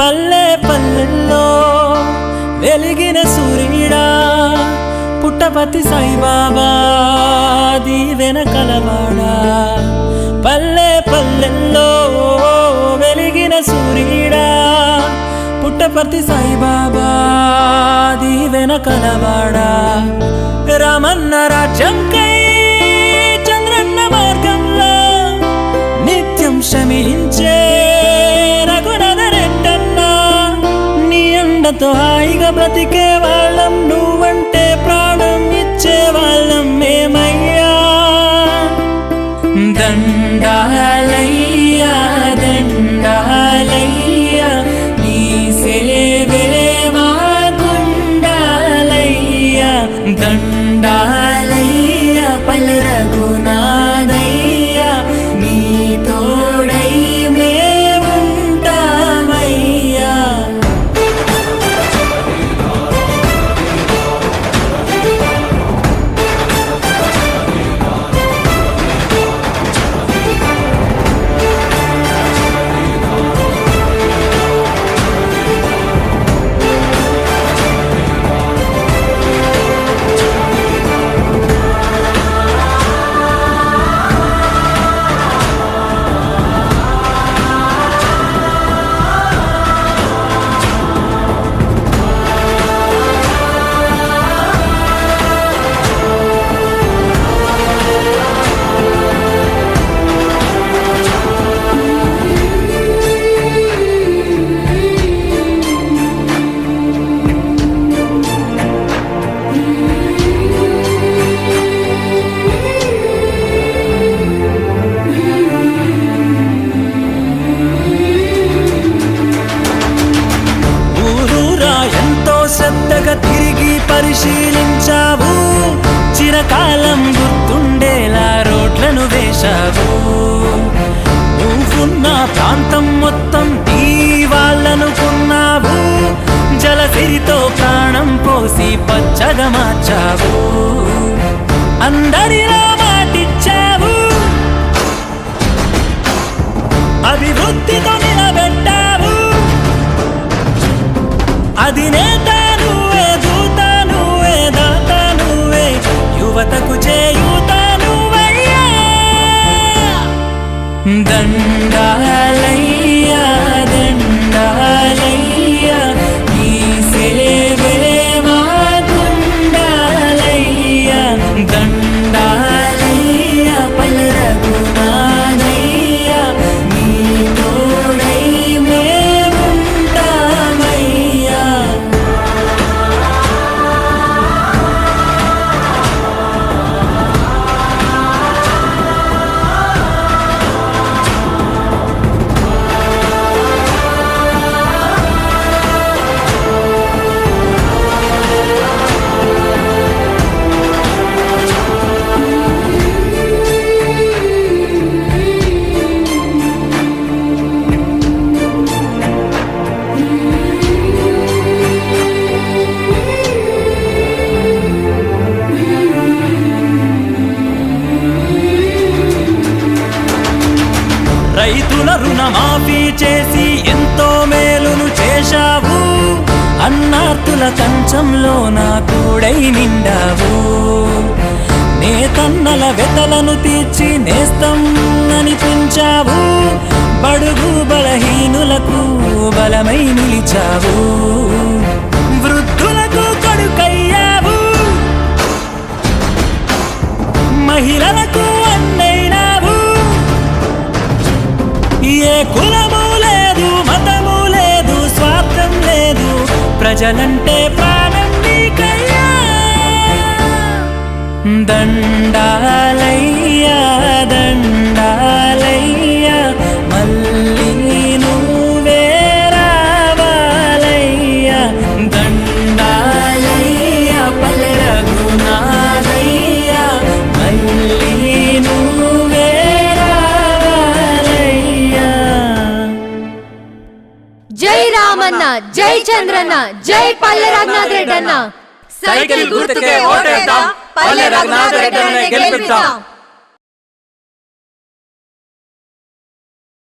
పల్లె పల్లెల్లో వెలిగిన సూర్యుడా పుట్టపర్తి సాయిబాబా దీవెన కలవాడా పల్లె పల్లెల్లో వెలిగిన సూర్యుడా పుట్టపర్తి సాయిబాబా దీవెన కలవాడా రామన్న రాజ్యంకై చంద్రన్న మార్గంలో నిత్యం శ్రమించే రఘునాథరెడ్డన్నా నీ అండతో హాయిగా బ్రతికే వాళ్ళం నువ్వంటే ప్రాణం ఇచ్చే వాళ్ళం మేమయ్యా దండాలయ్యా దండాలయ్యా నీ సేవే మాకుండాలయ్యా దండాలయ్యా పల్లె రఘునాథయ్యా నీ తోడై మేముంటామయ్యా తిరిగి పరిశీలించావు చిరకాలం గుర్తుండేలా రోడ్లను వేశావు నువ్వున్న ప్రాంతం మొత్తం దీవాళ్ళనుకున్నావు జలసిరితో ప్రాణం పోసి పచ్చగా మార్చావు అందరిలో మాటిచ్చావు అభివృద్ధితో నిలబెట్టావు అధినేత యువతకు చేయూత నువ్వయ్యా దండాలయ్యా దండాలయ్యా నీ సేవే మాకుండాలయ్యా దండాలయ్యా పల్లె రఘునాథయ్యా నీ తోడై మేముంటామయ్యా రైతుల రుణమాఫీ చేసి ఎంతో మేలును చేశావు అన్నార్తుల కంచంలో నా కూడై నిండావు నేతన్నల వెతలను తీర్చి నేస్తం అనిపించావు బడుగు బలహీనులకు బలమై నిలిచావు వృద్ధులకు కొడుకయ్యావు మహిళలకు అన్నైనావు ఏ కులము లేదు మతము లేదు స్వార్థం లేదు ప్రజలంటే ప్రాణం నీకయ్యా దండాలయ్యా దండాలయ్యా మళ్ళీ నువ్వే రావాలయ్యా దండాలయ్యా పల్లె రఘునాథయ్యా మళ్ళీ నువ్వే రావాలయ్యా జై రామన్న జై చంద్రన్న జై పల్లె రఘునాథరెడ్డన్న సైకిల్ గుర్తుకే ఓటేద్దాం పల్లె రఘునాథరెడ్డన్ననే గెలిపిద్దాం